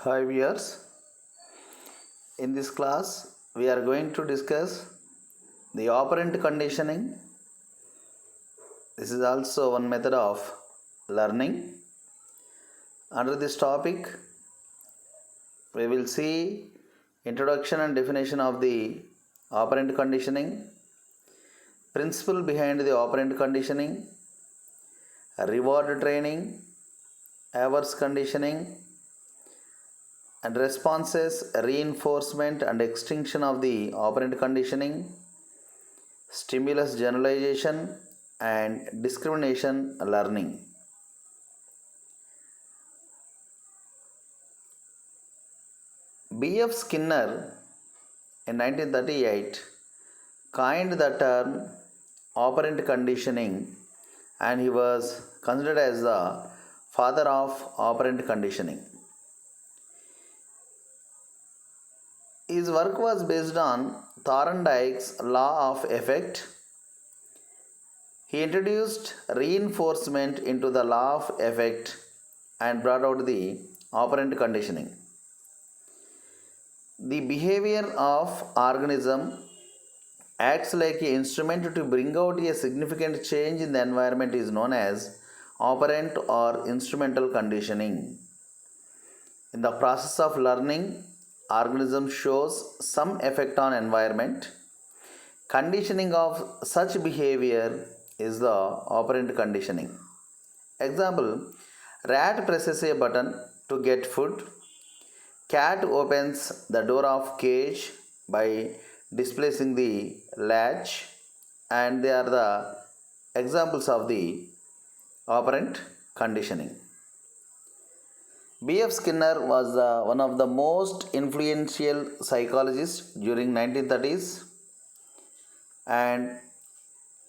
Hi viewers, in this class we are going to discuss the operant conditioning. This is also one method of learning. Under this topic we will see introduction and definition of the operant conditioning, principle behind the operant conditioning, reward training, Averse conditioning, and responses, reinforcement and extinction of the operant conditioning, stimulus generalization, and discrimination learning. B.F. Skinner in 1938 coined the term operant conditioning, and he was considered as the father of operant conditioning. His work was based on Thorndike's law of effect. He introduced reinforcement into the law of effect and brought out the operant conditioning. The behavior of organism acts like an instrument to bring out a significant change in the environment is known as operant or instrumental conditioning. In the process of learning, organism shows some effect on environment. Conditioning of such behavior is the operant conditioning. Example: rat presses a button to get food. Cat opens the door of cage by displacing the latch, and they are the examples of the operant conditioning. B.F. Skinner was one of the most influential psychologists during 1930s, and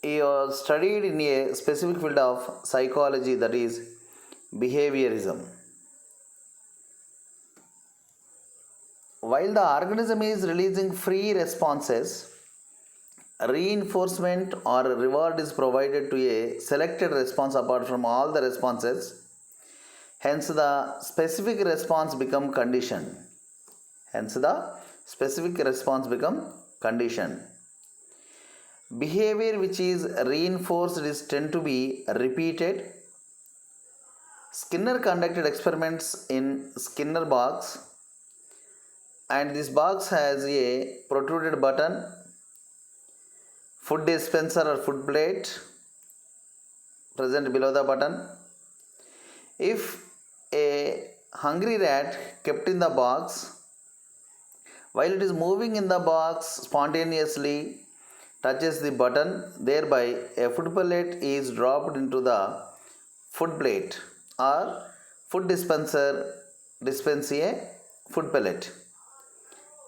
he was studied in a specific field of psychology, that is behaviorism. While the organism is releasing free responses, reinforcement or reward is provided to a selected response apart from all the responses. Hence the specific response become conditioned. Behavior which is reinforced is tend to be repeated. Skinner conducted experiments in Skinner box, and this box has a protruded button, food dispenser or food plate present below the button. If a hungry rat kept in the box, while it is moving in the box spontaneously touches the button, thereby a food pellet is dropped into the food plate, or food dispenser dispense a food pellet,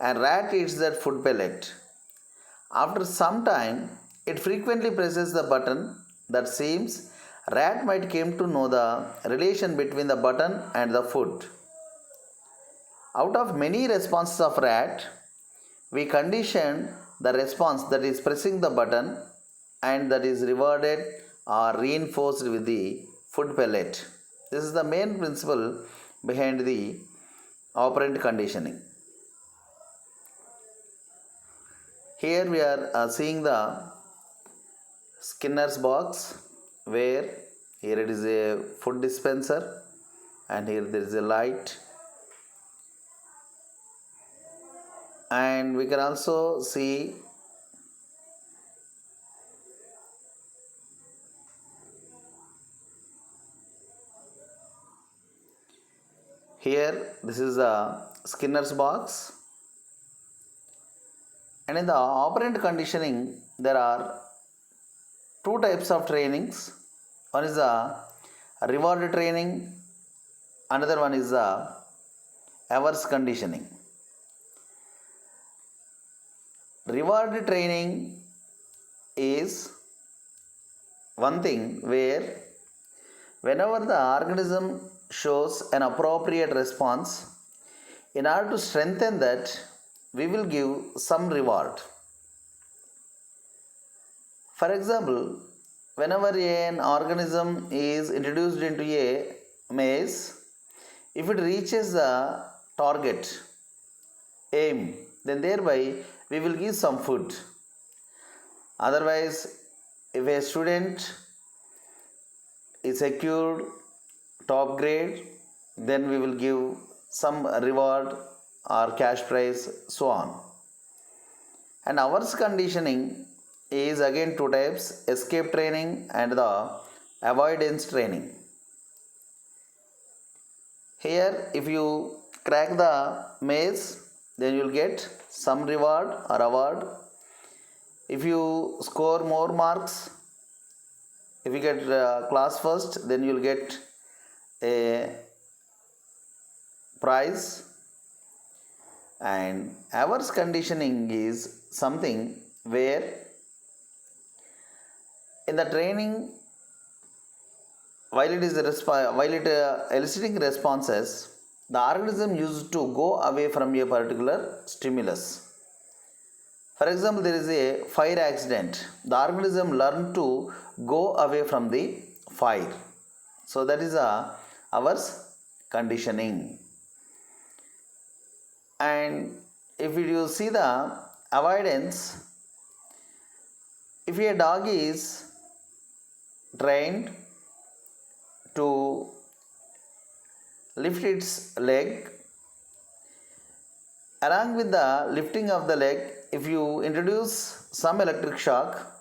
and rat eats that food pellet. After some time, it frequently presses the button. That seems rat might came to know the relation between the button and the food. Out of many responses of rat, we condition the response that is pressing the button and that is rewarded or reinforced with the food pellet. This is the main principle behind the operant conditioning. Here we are seeing the Skinner's box, where here it is a food dispenser and here there is a light, and we can also see here this is a Skinner's box. And in the operant conditioning there are two types of trainings. One is the reward training, another one is the Averse conditioning. Reward training is one thing where whenever the organism shows an appropriate response, in order to strengthen that, we will give some reward. For example, whenever an organism is introduced into a maze, if it reaches the target, aim, then thereby we will give some food. Otherwise, if a student is secured top grade, then we will give some reward or cash prize, so on. And Averse conditioning is again two types: escape training and the avoidance training. Here, if you crack the maze, then you will get some reward or award. If you score more marks, if you get class first, then you will get a prize. And Averse conditioning is something where in the training, while it eliciting responses, the organism used to go away from a particular stimulus. For example, there is a fire accident. The organism learned to go away from the fire. So that is a Averse conditioning. And if you see the avoidance, if a dog is trained to lift its leg, along with the lifting of the leg, if you introduce some electric shock,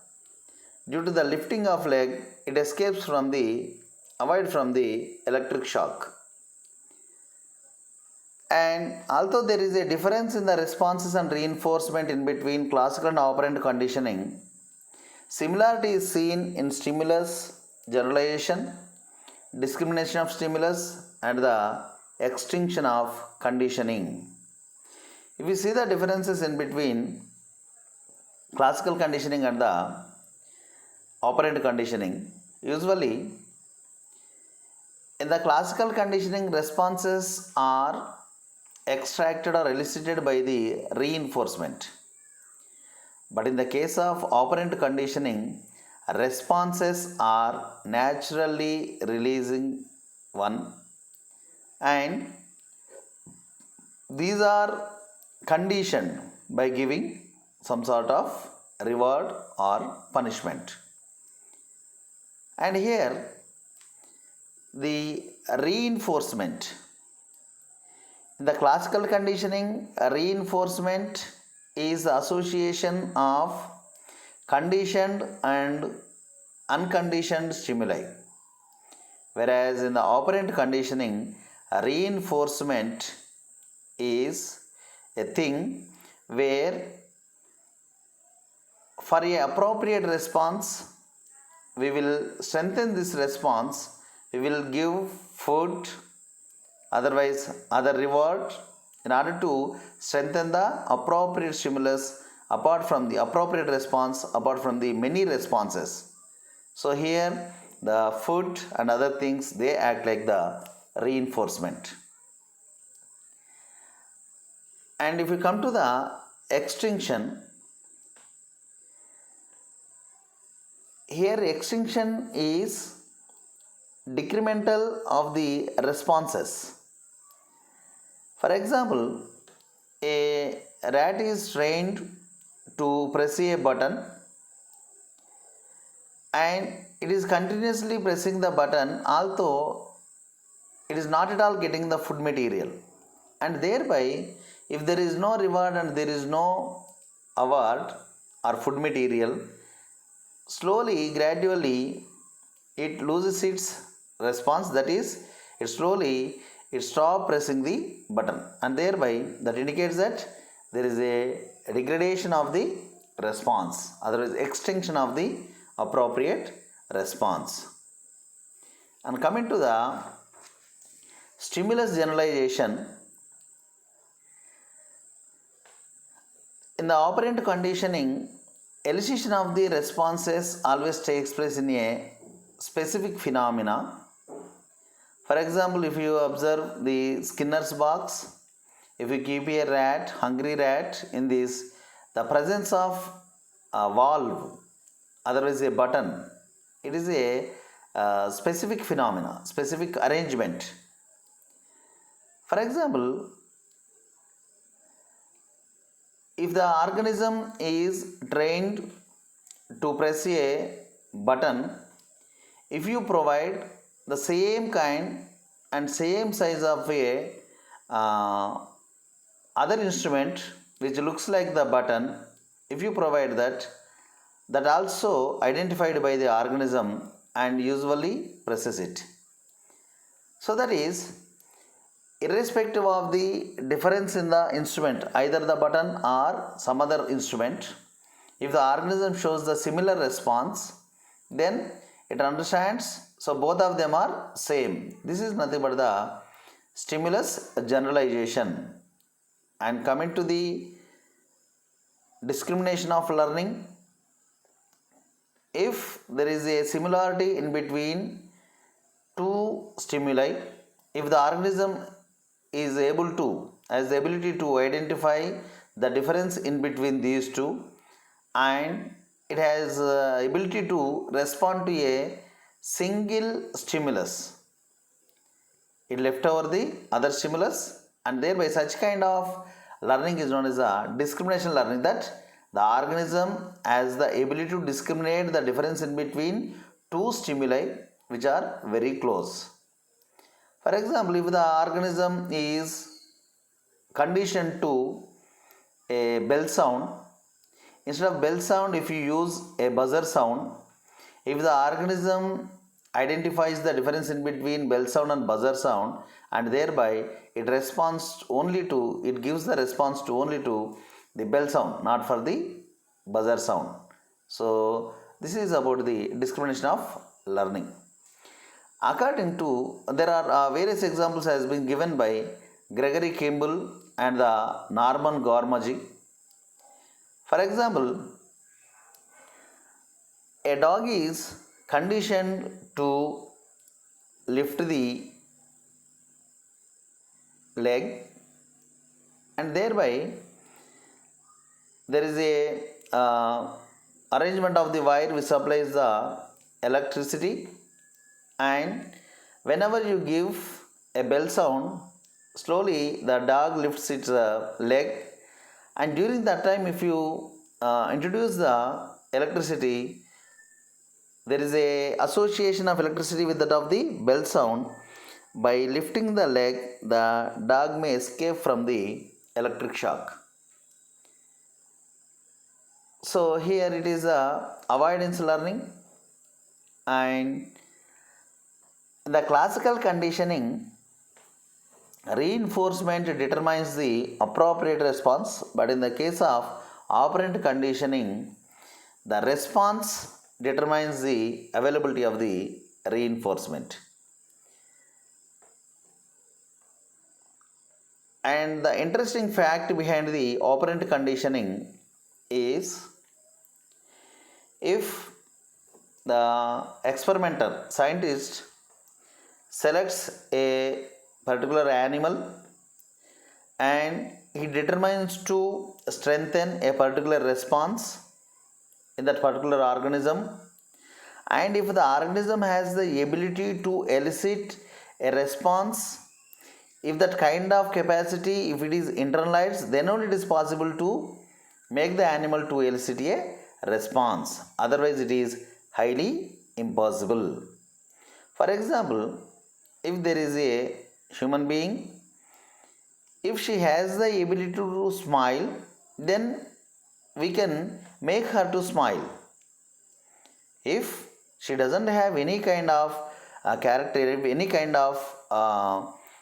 due to the lifting of leg, it escapes from the avoid from the electric shock. And although there is a difference in the responses and reinforcement in between classical and operant conditioning, similarity is seen in stimulus, generalization, discrimination of stimulus, and the extinction of conditioning. If you see the differences in between classical conditioning and the operant conditioning, usually in the classical conditioning, responses are extracted or elicited by the reinforcement. But in the case of operant conditioning, responses are naturally releasing one, and these are conditioned by giving some sort of reward or punishment. And here the reinforcement. In the classical conditioning, reinforcement is the association of conditioned and unconditioned stimuli. Whereas in the operant conditioning, reinforcement is a thing where for an appropriate response, we will strengthen this response, we will give food, otherwise other reward, in order to strengthen the appropriate stimulus apart from the appropriate response, apart from the many responses. So here the food and other things, they act like the reinforcement. And if you come to the extinction, here extinction is decremental of the responses. For example, a rat is trained to press a button, and it is continuously pressing the button, although it is not at all getting the food material. And thereby, if there is no reward and there is no award or food material, slowly, gradually, it loses its response. That is, it stops pressing the button, and thereby that indicates that there is a degradation of the response, otherwise extinction of the appropriate response. And coming to the stimulus generalization, in the operant conditioning, elicitation of the responses always takes place in a specific phenomena. For example, if you observe the Skinner's box, if you keep a rat, hungry rat, in this, the presence of a valve, otherwise a button, it is a specific phenomena, specific arrangement. For example, if the organism is trained to press a button, if you provide the same kind and same size of a other instrument which looks like the button, if you provide that also identified by the organism and usually presses it. So that is, irrespective of the difference in the instrument, either the button or some other instrument, if the organism shows the similar response, then it understands, so both of them are same. This is nothing but the stimulus generalization. And coming to the discrimination of learning, if there is a similarity in between two stimuli, if the organism is able to, has the ability to identify the difference in between these two, and it has ability to respond to a single stimulus, it left over the other stimulus, and thereby such kind of learning is known as a discrimination learning, that the organism has the ability to discriminate the difference in between two stimuli which are very close. For example, if the organism is conditioned to a bell sound, instead of bell sound, if you use a buzzer sound, if the organism identifies the difference in between bell sound and buzzer sound, and thereby it responds only to, it gives the response to only to the bell sound, not for the buzzer sound. So this is about the discrimination of learning. According to, there are various examples has been given by Gregory Kimball and the Norman Gormagi. For example, a dog is conditioned to lift the leg, and thereby there is a arrangement of the wire which supplies the electricity, and whenever you give a bell sound, slowly the dog lifts its leg, and during that time if you introduce the electricity, there is a association of electricity with that of the bell sound. By lifting the leg, the dog may escape from the electric shock. So here it is a avoidance learning. And the classical conditioning, reinforcement determines the appropriate response, but in the case of operant conditioning, the response determines the availability of the reinforcement. And the interesting fact behind the operant conditioning is, if the experimenter, scientist, selects a particular animal and he determines to strengthen a particular response in that particular organism, and if the organism has the ability to elicit a response, if that kind of capacity, if it is internalized, then only it is possible to make the animal to elicit a response. Otherwise it is highly impossible. For example, if there is a human being, if she has the ability to smile, then we can make her to smile. If she doesn't have any kind of character, any kind of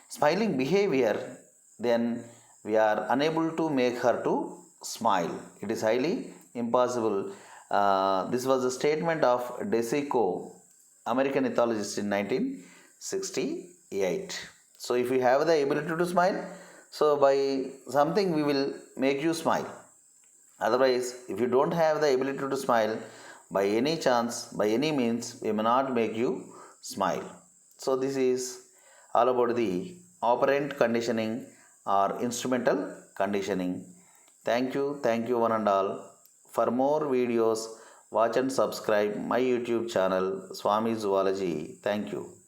smiling behavior, then we are unable to make her to smile. It is highly impossible. This was a statement of Desico, American ethologist, in 1968. So if you have the ability to smile, so by something we will make you smile. Otherwise, if you don't have the ability to smile, by any chance, by any means, we may not make you smile. So this is all about the operant conditioning or instrumental conditioning. Thank you one and all. For more videos, watch and subscribe my YouTube channel, Swami Zoology. Thank you.